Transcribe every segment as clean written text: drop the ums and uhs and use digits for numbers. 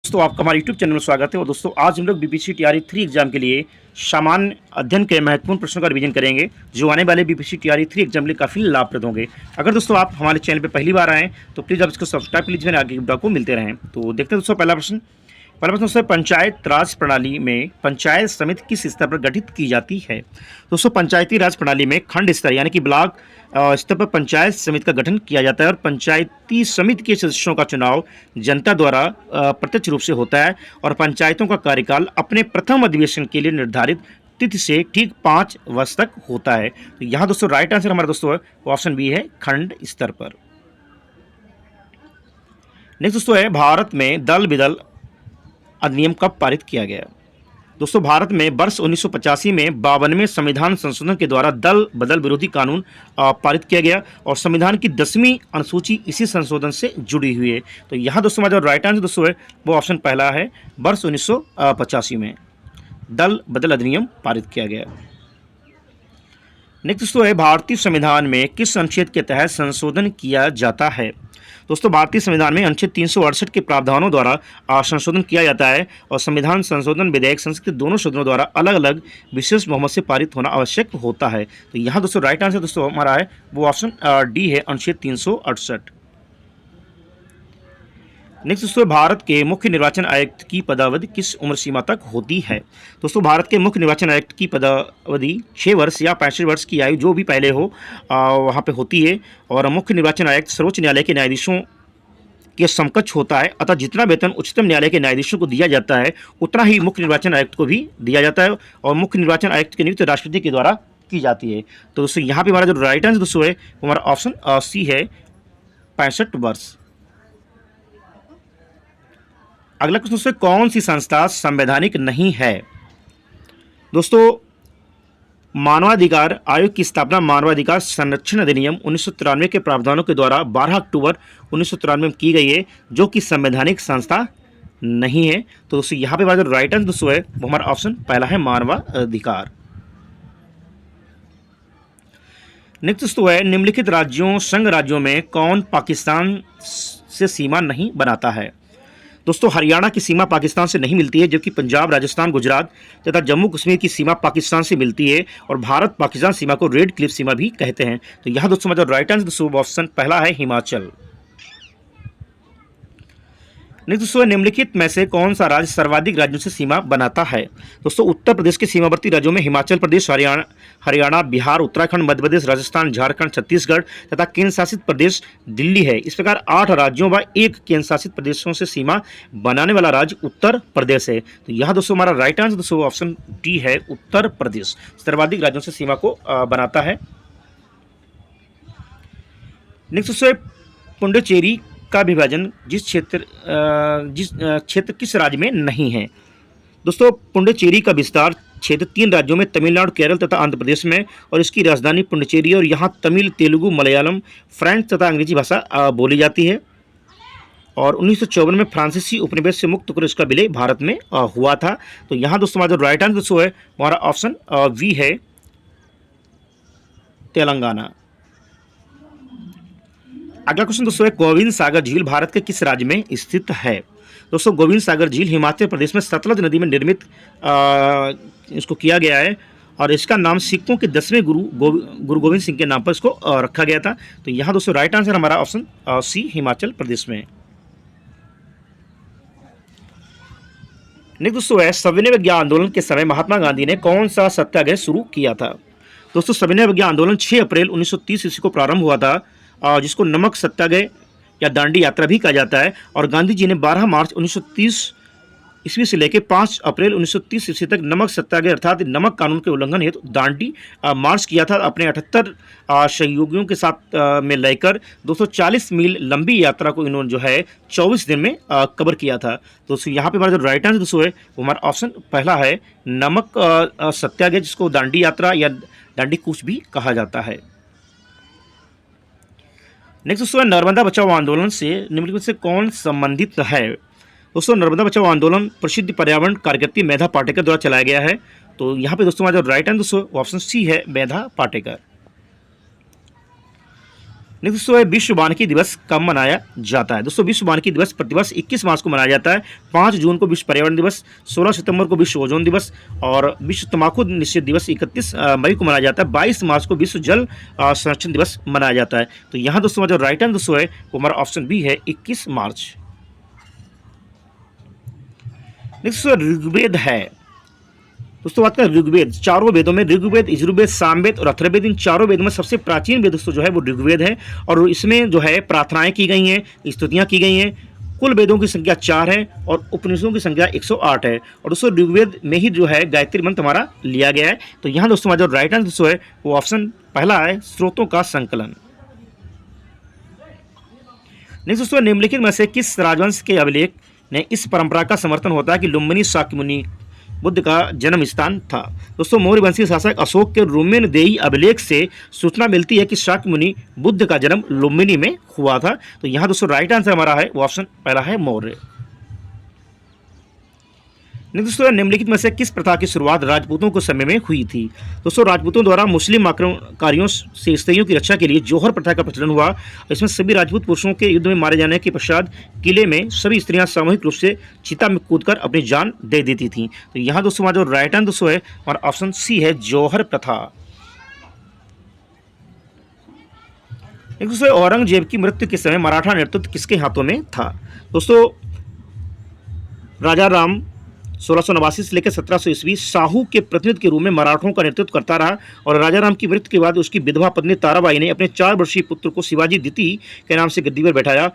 दोस्तों आपका हमारे YouTube चैनल में स्वागत है। और दोस्तों आज हम लोग बीपीएससी टीआरई 3 एग्जाम के लिए सामान्य अध्ययन के महत्वपूर्ण प्रश्नों का रिवीजन करेंगे जो आने वाले बीपीएससी टीआरई 3 एग्जाम के लिए काफ़ी लाभप्रद होंगे। अगर दोस्तों आप हमारे चैनल पर पहली बार आएँ तो प्लीज़ आप इसको सब्सक्राइब कर लीजिए, आगे वीडियो को मिलते रहें। तो देखते हैं दोस्तों पहला प्रश्न दोस्तों, पंचायत राज प्रणाली में पंचायत समिति किस स्तर पर गठित की जाती है। दोस्तों पंचायती राज प्रणाली में खंड स्तर यानी कि ब्लॉक स्तर पर पंचायत समिति का गठन किया जाता है और पंचायती समिति के सदस्यों का चुनाव जनता द्वारा प्रत्यक्ष रूप से होता है और पंचायतों का कार्यकाल अपने प्रथम अधिवेशन के लिए निर्धारित तिथि से ठीक 5 वर्ष तक होता है। तो यहाँ दोस्तों राइट आंसर हमारा दोस्तों ऑप्शन बी है, खंड स्तर पर। नेक्स्ट दोस्तों है, भारत में दल बदल अधिनियम कब पारित किया गया। दोस्तों भारत में वर्ष 1985 में 52वें संविधान संशोधन के द्वारा दल बदल विरोधी कानून पारित किया गया और संविधान की 10वीं अनुसूची इसी संशोधन से जुड़ी हुई है। तो यहाँ दोस्तों हमारा जो राइट आंसर दोस्तों है वो ऑप्शन पहला है, वर्ष 1985 में दल बदल अधिनियम पारित किया गया। नेक्स्ट दोस्तों है, भारतीय संविधान में किस अनुच्छेद के तहत संशोधन किया जाता है। दोस्तों भारतीय संविधान में अनुच्छेद 368 के प्रावधानों द्वारा संशोधन किया जाता है और संविधान संशोधन विधेयक संसद के दोनों सदनों द्वारा अलग अलग विशेष बहुमत से पारित होना आवश्यक होता है। तो यहाँ दोस्तों राइट आंसर दोस्तों हमारा है वो ऑप्शन डी है, अनुच्छेद 368। नेक्स्ट दोस्तों, भारत के मुख्य निर्वाचन आयुक्त की पदावधि किस उम्र सीमा तक होती है। दोस्तों भारत के मुख्य निर्वाचन आयुक्त की पदावधि 6 वर्ष या 65 वर्ष की आयु जो भी पहले हो वहाँ पे होती है और मुख्य निर्वाचन आयुक्त सर्वोच्च न्यायालय के न्यायाधीशों के समकक्ष होता है। अतः जितना वेतन उच्चतम न्यायालय के न्यायाधीशों को दिया जाता है उतना ही मुख्य निर्वाचन आयुक्त को भी दिया जाता है और मुख्य निर्वाचन आयुक्त की नियुक्ति राष्ट्रपति के द्वारा की जाती है। तो दोस्तों यहाँ पे हमारा जो राइट आंसर दोस्तों है वो हमारा ऑप्शन सी है, 65 वर्ष। अगला क्वेश्चन दोस्तों, कौन सी संस्था संवैधानिक नहीं है। दोस्तों मानवाधिकार आयोग की स्थापना मानवाधिकार संरक्षण अधिनियम 1993 के प्रावधानों के द्वारा 12 अक्टूबर 1993 में की गई है जो कि संवैधानिक संस्था नहीं है। तो दोस्तों यहाँ पे हमारा जो राइट आंसर दोस्तों है वो हमारा ऑप्शन पहला है, मानवाधिकार। नेक्स्ट दोस्तों है, निम्नलिखित राज्यों संघ राज्यों में कौन पाकिस्तान से सीमा नहीं बनाता है। दोस्तों हरियाणा की सीमा पाकिस्तान से नहीं मिलती है जबकि पंजाब, राजस्थान, गुजरात तथा जम्मू कश्मीर की सीमा पाकिस्तान से मिलती है और भारत पाकिस्तान सीमा को रेड क्लिफ सीमा भी कहते हैं। तो यहाँ दोस्तों मतलब राइट आंसर दोस्तों ऑप्शन पहला है, हिमाचल। नेक्स्ट दोस्तों, निम्नलिखित में से कौन सा राज्य सर्वाधिक राज्यों से सीमा बनाता है। दोस्तों उत्तर प्रदेश के सीमावर्ती राज्यों में हिमाचल प्रदेश, हरियाणा, बिहार, उत्तराखंड, मध्य प्रदेश, राजस्थान, झारखंड, छत्तीसगढ़ तथा केंद्र शासित प्रदेश दिल्ली है। इस प्रकार 8 राज्यों व 1 केंद्र शासित प्रदेशों से सीमा बनाने वाला राज्य उत्तर प्रदेश है। तो यहाँ दोस्तों हमारा राइट आंसर दोस्तों ऑप्शन डी है, उत्तर प्रदेश सर्वाधिक राज्यों से सीमा को बनाता है। नेक्स्ट दोस्तों, पुडुचेरी का विभाजन जिस क्षेत्र किस राज्य में नहीं है। दोस्तों पुडुचेरी का विस्तार क्षेत्र 3 राज्यों में तमिलनाडु, केरल तथा आंध्र प्रदेश में और इसकी राजधानी पुडुचेरी और यहाँ तमिल, तेलुगु, मलयालम, फ्रेंच तथा अंग्रेजी भाषा बोली जाती है। और 1954 में फ्रांसीसी उपनिवेश से मुक्त होकर इसका विलय भारत में हुआ था। तो यहाँ दोस्तों हमारा जो राइट आंसर दोस्तों है हमारा ऑप्शन वी है, तेलंगाना। अगला क्वेश्चन दोस्तों है, गोविंद सागर झील भारत के किस राज्य में स्थित है। दोस्तों गोविंद सागर झील हिमाचल प्रदेश में सतलज नदी में निर्मित इसको किया गया है और इसका नाम सिखों के 10वें गुरु गोविंद सिंह के नाम पर इसको रखा गया था। तो यहाँ दोस्तों राइट आंसर हमारा ऑप्शन सी, हिमाचल प्रदेश में। नेक्स्ट दोस्तों है, सविनय अवज्ञा आंदोलन के समय महात्मा गांधी ने कौन सा सत्याग्रह शुरू किया था। दोस्तों सविनय अवज्ञा आंदोलन 6 अप्रैल 1930 ईस्वी को प्रारंभ हुआ था जिसको नमक सत्याग्रह या दांडी यात्रा भी कहा जाता है और गांधी जी ने 12 मार्च 1930 ईस्वी से लेकर 5 अप्रैल 1930 ईस्वी तक नमक सत्याग्रह अर्थात नमक कानून के उल्लंघन हेतु दांडी मार्च किया था। अपने 78 सहयोगियों के साथ में लेकर 240 मील लंबी यात्रा को इन्होंने जो है 24 दिन में कवर किया था। तो यहाँ पे हमारा जो राइट आंसर दोस्तों है वो हमारा ऑप्शन पहला है, नमक सत्याग्रह जिसको दांडी यात्रा या दांडी कूच भी कहा जाता है। नेक्स्ट दोस्तों नर्मदा बचाओ आंदोलन से निम्नलिखित से कौन संबंधित है। दोस्तों नर्मदा बचाओ आंदोलन प्रसिद्ध पर्यावरण कार्यकर्ती मेधा पाटेकर द्वारा चलाया गया है। तो यहाँ पे दोस्तों हमारा जो राइट आंसर दोस्तों ऑप्शन सी है, मेधा पाटेकर। नेक्स्ट दोस्तों है विश्व वानिकी दिवस कब मनाया जाता है। दोस्तों विश्व वानिकी दिवस प्रतिवर्ष 21 मार्च को मनाया जाता है। 5 जून को विश्व पर्यावरण दिवस, 16 सितंबर को विश्व ओजोन दिवस और विश्व तंबाकू निषेध दिवस 31 मई को मनाया जाता है। 22 मार्च को विश्व जल संरक्षण दिवस मनाया जाता है। तो यहाँ दोस्तों जो राइट आंसर दोस्तों है वो हमारा ऑप्शन बी है 21 मार्च। नेक्स्ट ऋग्वेद है। दोस्तों बात करें ऋग्वेद, चारों वेदों में ऋग्वेद, यजुर्वेद, सामवेद और अथर्ववेद, इन चारों वेदों में सबसे प्राचीन वेद दोस्तों जो है वो ऋग्वेद है और इसमें जो है प्रार्थनाएं की गई हैं, स्तुतियां की गई हैं। कुल वेदों की संख्या 4 है और उपनिषदों की संख्या 108 है और दोस्तों ऋग्वेद में ही जो है गायत्री मंत्र हमारा लिया गया है। तो यहाँ दोस्तों हमारा जो राइट आंसर दोस्तों है वो ऑप्शन पहला है, स्रोतों का संकलन। नेक्स्ट दोस्तों निम्नलिखित में से किस राजवंश के अभिलेख ने इस परंपरा का समर्थन होता है कि लुम्बिनी शाक्यमुनि बुद्ध का जन्म स्थान था। दोस्तों मौर्य वंशीय शासक अशोक के रुम्यनदेही अभिलेख से सूचना मिलती है कि शाक्यमुनि बुद्ध का जन्म लुम्बिनी में हुआ था। तो यहाँ दोस्तों राइट आंसर हमारा है वो ऑप्शन पहला है, मौर्य। दोस्तों निम्नलिखित में से किस प्रथा की शुरुआत राजपूतों के समय में हुई थी। दोस्तों राजपूतों द्वारा मुस्लिम आक्रमणकारियों से स्त्रियों की रक्षा के लिए जौहर प्रथा का प्रचलन हुआ। इसमें सभी राजपूत पुरुषों के युद्ध में मारे जाने के पश्चात किले में सभी स्त्रियां सामूहिक रूप से चिता में कूदकर अपनी जान दे देती थीं। तो यहाँ दोस्तों हमारा जो राइट आंसर दोस्तों है हमारा ऑप्शन सी है, जौहर प्रथा। दोस्तों औरंगजेब की मृत्यु के समय मराठा नेतृत्व किसके हाथों में था। दोस्तों राजा राम 1689 से लेकर 1700 ईस्वी साहू के प्रतिनिधि के रूप में मराठों का नेतृत्व करता रहा और राजा राम की मृत्यु के बाद उसकी विधवा पत्नी ताराबाई ने अपने 4 वर्षीय पुत्र को शिवाजी द्वितीय के नाम से गद्दी पर बैठाया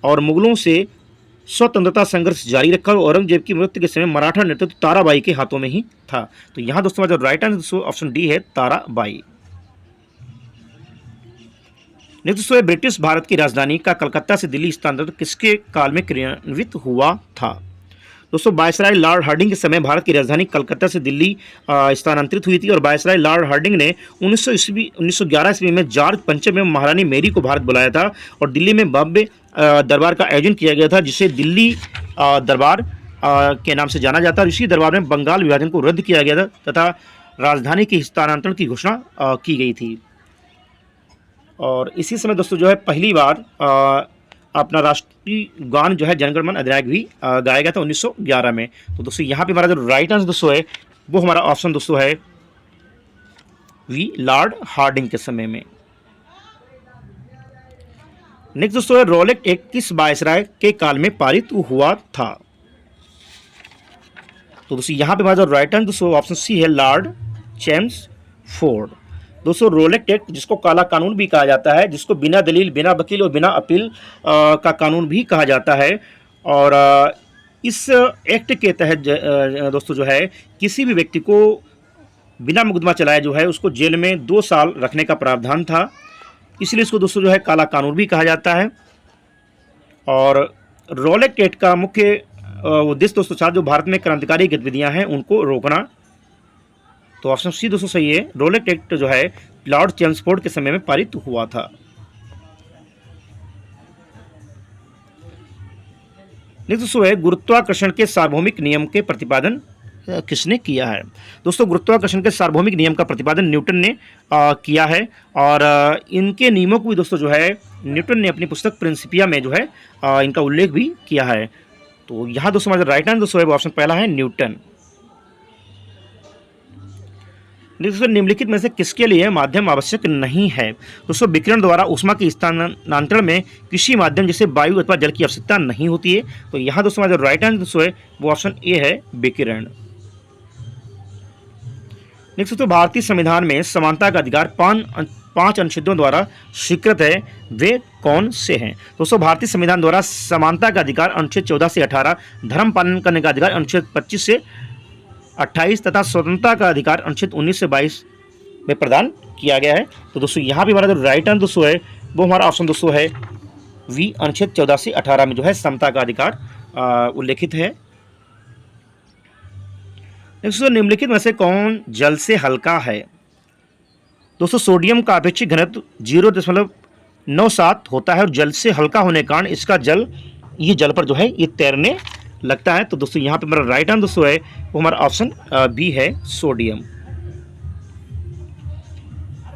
और मुगलों से स्वतंत्रता संघर्ष जारी रखा। औरंगजेब की मृत्यु के समय मराठा नेतृत्व ताराबाई के हाथों में ही था। तो यहाँ दोस्तों जो राइट आंसर ऑप्शन डी है, ताराबाई। दोस्तों ब्रिटिश भारत की राजधानी का कलकत्ता से दिल्ली स्थानांतरण किसके काल में क्रियान्वित हुआ था। दोस्तों वायसराय लॉर्ड हार्डिंग के समय भारत की राजधानी कलकत्ता से दिल्ली स्थानांतरित हुई थी और वायसराय लॉर्ड हार्डिंग ने 1911 ईस्वी में जॉर्ज पंचम एवं महारानी मेरी को भारत बुलाया था और दिल्ली में भव्य दरबार का आयोजन किया गया था जिसे दिल्ली दरबार के नाम से जाना जाता है। इसी दरबार में बंगाल विभाजन को रद्द किया गया था तथा राजधानी के हस्तांतरण की घोषणा की गई थी। और इसी समय दोस्तों जो है पहली बार अपना राष्ट्रीय गान जो है जनगण मन अधिनायक भी गाया गया था 1911 में। तो दोस्तों यहाँ पे हमारा जो राइट आंसर दोस्तों है वो हमारा ऑप्शन दोस्तों है वी, लॉर्ड हार्डिंग के समय में। नेक्स्ट दोस्तों है रोलेट एक्ट किस वायसराय के काल में पारित हुआ था। तो दोस्तों यहाँ पे हमारा जो राइट आंसर दोस्तों ऑप्शन सी है, लॉर्ड चेम्सफोर्ड। दोस्तों रोलेट एक्ट जिसको काला कानून भी कहा जाता है, जिसको बिना दलील, बिना वकील और बिना अपील का कानून भी कहा जाता है और इस एक्ट के तहत दोस्तों जो है किसी भी व्यक्ति को बिना मुकदमा चलाए जो है उसको जेल में 2 साल रखने का प्रावधान था, इसलिए इसको दोस्तों जो है काला कानून भी कहा जाता है। और रोलेट एक्ट का मुख्य उद्देश्य दोस्तों साथ जो भारत में क्रांतिकारी गतिविधियां हैं उनको रोकना। तो ऑप्शन सी दोस्तों सही है, रोलेट एक्ट जो है लॉर्ड चेम्सफोर्ड के समय में पारित हुआ था। नेक्स्ट दोस्तों है गुरुत्वाकर्षण के सार्वभौमिक नियम के प्रतिपादन किसने किया है। दोस्तों गुरुत्वाकर्षण के सार्वभौमिक नियम का प्रतिपादन न्यूटन ने किया है और इनके नियमों को भी दोस्तों जो है न्यूटन ने अपनी पुस्तक प्रिंसिपिया में जो है इनका उल्लेख भी किया है। तो यहाँ दोस्तों हमारा राइट आंसर दोस्तों है ऑप्शन पहला है, न्यूटन। दोस्तों निम्नलिखित में से किसके लिए माध्यम आवश्यक नहीं है। दोस्तों विकिरण द्वारा ऊष्मा के स्थानांतरण में किसी माध्यम जैसे वायु अथवा जल की आवश्यकता नहीं होती है। तो यहाँ दोस्तों हमारा जो राइट आंसर दोस्तों है वो ऑप्शन ए है, विकिरण। नेक्स्ट दोस्तों भारतीय संविधान में समानता का अधिकार 5 अनुच्छेदों द्वारा स्वीकृत है, वे कौन से हैं। दोस्तों भारतीय संविधान द्वारा समानता का अधिकार अनुच्छेद 14 से 18, धर्म पालन करने का अधिकार अनुच्छेद 25 से 28 तथा स्वतंत्रता का अधिकार अनुच्छेद 19 से 22 में प्रदान किया गया है। तो दोस्तों यहाँ पे हमारा जो राइट आंसर दोस्तों है वो हमारा ऑप्शन दोस्तों है वी, अनुच्छेद 14 से 18 में जो है समता का अधिकार उल्लेखित है। दोस्तों निम्नलिखित में से कौन जल से हल्का है। दोस्तों सोडियम का अपेक्षित घनत्व 0.97 होता है और जल से हल्का होने के कारण इसका ये जल पर जो है ये तैरने लगता है। तो दोस्तों यहाँ पे हमारा राइट आंसर दोस्तों है वो हमारा ऑप्शन बी है, सोडियम।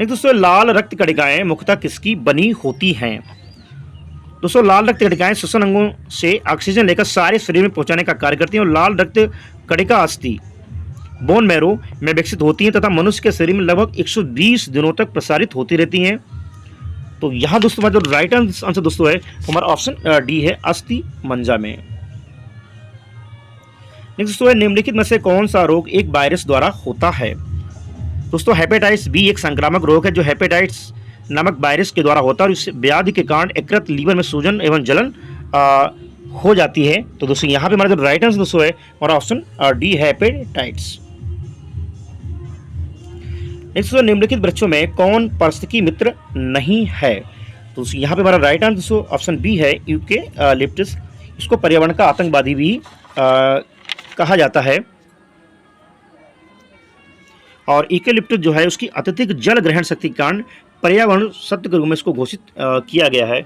एक दोस्तों लाल रक्त कणिकाएं मुख्यतः किसकी बनी होती हैं? दोस्तों लाल रक्त कणिकाएं श्वसन अंगों से ऑक्सीजन लेकर सारे शरीर में पहुंचाने का कार्य करती हैं और लाल रक्त कणिका अस्थि बोन मैरो में विकसित होती हैं तथा मनुष्य के शरीर में लगभग 120 दिनों तक प्रसारित होती रहती हैं। तो यहाँ दोस्तों हमारा जो राइट आंसर दोस्तों है हमारा ऑप्शन डी है, अस्थि मंजा में। नेक्स्ट दोस्तों है निम्नलिखित में से कौन सा रोग एक वायरस द्वारा होता है? दोस्तों हेपेटाइटिस बी एक संक्रामक रोग है जो हेपेटाइटिस नामक वायरस के द्वारा होता है और इस व्याधि के कारण यकृत लीवर में सूजन एवं जलन हो जाती है। तो दोस्तों यहाँ पे हमारा जो राइट आंसर दोस्तों है हमारा ऑप्शन डी है, हेपेटाइटिस। नेक्स्ट दोस्तों निम्नलिखित वृक्षों में कौन पारिस्थितिकी मित्र नहीं है? तो यहाँ पे हमारा राइट आंसर दोस्तों ऑप्शन बी है, यूकेलिप्टस। इसको पर्यावरण का आतंकवादी भी कहा जाता है और यूकेलिप्टस जो है उसकी अत्यधिक जल ग्रहण शक्ति के कारण पर्यावरण सत्य के रूप में इसको घोषित किया गया है।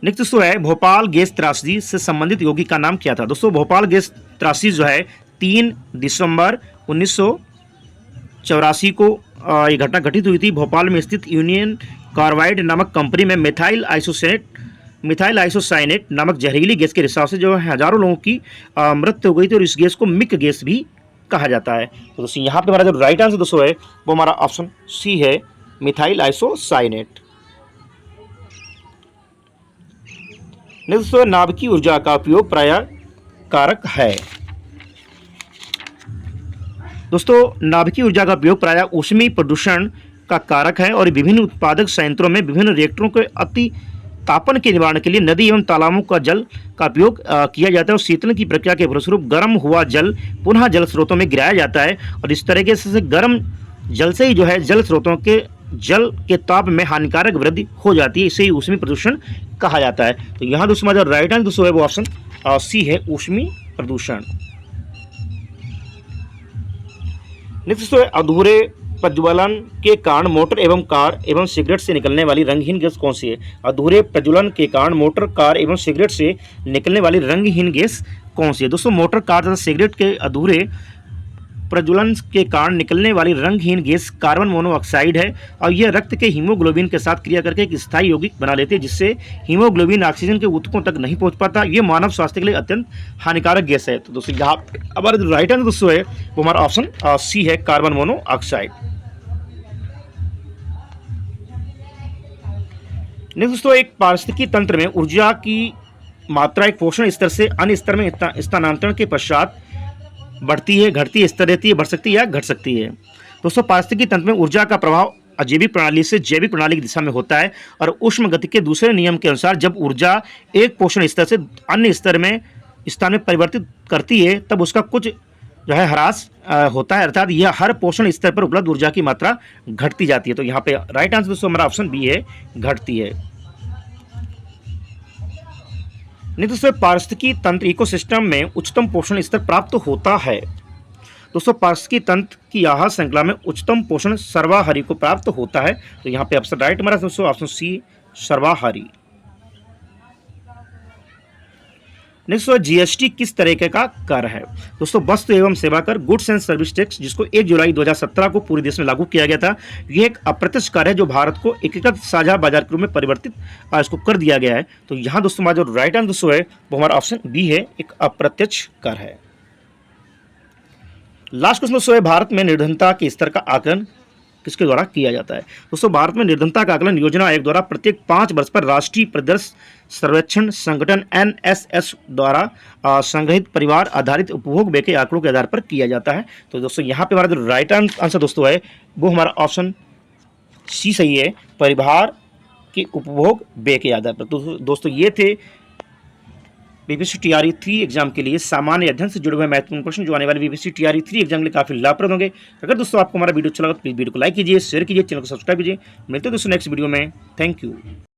नेक्स्ट दोस्तों है भोपाल गैस त्रासदी से संबंधित योगी का नाम क्या था? दोस्तों भोपाल गैस त्रासदी जो है 3 दिसंबर 1984 को ये घटना घटित हुई थी। भोपाल में स्थित यूनियन कार्बाइड नामक कंपनी में मिथाइल आइसोसाइनेट नामक जहरीली गैस के रिसाव से जो है हजारों लोगों की मृत्यु हो गई थी और इस गैस को मिक गैस भी कहा जाता है। तो दोस्तों यहाँ पे हमारा जो राइट आंसर दोस्तों है वो हमारा ऑप्शन सी है, मिथाइल आइसोसाइनेट। दोस्तों नाभिकीय ऊर्जा का उपयोग प्रायः कारक है। दोस्तों नाभिकीय ऊर्जा का उपयोग प्रायः ऊष्मीय प्रदूषण का कारक है और विभिन्न उत्पादक संयंत्रों में विभिन्न रिएक्टरों के अति तापन के निवारण के लिए नदी एवं तालाबों का जल का उपयोग किया जाता है और शीतलन की प्रक्रिया के फलस्वरूप गर्म हुआ जल पुनः जल स्रोतों में गिराया जाता है और इस तरीके से गर्म जल से ही जो है जल स्रोतों के जल के ताप में हानिकारक वृद्धि हो जाती है, इसे ही ऊष्मीय प्रदूषण कहा जाता है। तो यहाँ दोस्तों हमारा राइट आंसर दोस्तों है वो ऑप्शन सी है, ऊष्मीय प्रदूषण। नेक्स्ट दोस्तों है अधूरे प्रज्वलन के कारण मोटर एवं कार एवं सिगरेट से निकलने वाली रंगहीन गैस कौन सी है? अधूरे प्रज्वलन के कारण मोटर, कार एवं सिगरेट से निकलने वाली रंगहीन गैस कौन सी है? दोस्तों मोटर, कार तथा सिगरेट के अधूरे प्रज्वलन के कारण निकलने वाली रंगहीन गैस कार्बन मोनोऑक्साइड है और यह रक्त के हीमोग्लोबिन के साथ क्रिया करके एक स्थायी यौगिक बना लेते हैं जिससे हीमोग्लोबिन ऑक्सीजन के ऊतकों तक नहीं पहुंच पाता। यह मानव स्वास्थ्य के लिए अत्यंत हानिकारक गैस है। तो दोस्तों यहाँ हमारा जो राइट आंसर दोस्तों है वो हमारा ऑप्शन सी है, कार्बन मोनोऑक्साइड। नेक्स्ट दोस्तों एक पारिस्थितिकी तंत्र में ऊर्जा की मात्रा एक पोषण स्तर से अन्य स्तर में स्थानांतरण के पश्चात बढ़ती है, घटती है, स्तर रहती है, बढ़ सकती है या घट सकती है। दोस्तों पारिस्थितिकी तंत्र में ऊर्जा का प्रभाव अजैविक प्रणाली से जैविक प्रणाली की दिशा में होता है और ऊष्म गति के दूसरे नियम के अनुसार जब ऊर्जा एक पोषण स्तर से अन्य स्थान में परिवर्तित करती है तब उसका कुछ जो है ह्रास होता है, अर्थात यह हर पोषण स्तर पर उपलब्ध ऊर्जा की मात्रा घटती जाती है। तो यहाँ पे राइट आंसर दोस्तों हमारा ऑप्शन बी है, घटती है। नहीं दोस्तों पारिस्थितिकी तंत्र इकोसिस्टम में उच्चतम पोषण स्तर प्राप्त होता है। दोस्तों पारिस्थितिकी तंत्र की आहार श्रृंखला में उच्चतम पोषण सर्वाहारी को प्राप्त होता है। तो यहाँ पे ऑप्शन राइट हमारा दोस्तों ऑप्शन सी, सर्वाहारी। नेक्स्ट जीएसटी किस तरीके का कर है? दोस्तों वस्तु एवं सेवा कर, गुड्स एंड सर्विस टैक्स, जिसको 1 जुलाई 2017 को पूरे देश में लागू किया गया था। यह एक अप्रत्यक्ष कर है जो भारत को एकीकृत साझा बाजार के रूप में परिवर्तित इसको कर दिया गया है। तो यहाँ दोस्तों हमारा जो राइट आंसर दोस्तों है वो हमारा ऑप्शन बी है, एक अप्रत्यक्ष कर है। लास्ट क्वेश्चन दोस्तों है भारत में निर्धनता के स्तर का आकलन किसके द्वारा किया जाता है? दोस्तों भारत में निर्धनता का आकलन योजना आयोग द्वारा प्रत्येक 5 वर्ष पर राष्ट्रीय परिदृश्य सर्वेक्षण संगठन NSS द्वारा संग्रहित परिवार आधारित उपभोग व्यय के आंकड़ों के आधार पर किया जाता है। तो दोस्तों यहाँ पे हमारा जो राइट आंसर दोस्तों है वो हमारा ऑप्शन सी सही है, परिवार के उपभोग व्यय के आधार पर। तो दोस्तों ये थे बीपीएससी टीआरई 3 एग्जाम के लिए सामान्य अध्ययन से जुड़े हुए महत्वपूर्ण प्रश्न जो आने वाले बीपीएससी टीआरई 3 एग्जाम के लिए काफी लाभप्रद होंगे। अगर दोस्तों आपको हमारा वीडियो अच्छा लगा तो प्लीज वीडियो को लाइक कीजिए, शेयर कीजिए, चैनल को सब्सक्राइब कीजिए। मिलते हैं दोस्तों नेक्स्ट वीडियो में। Thank you.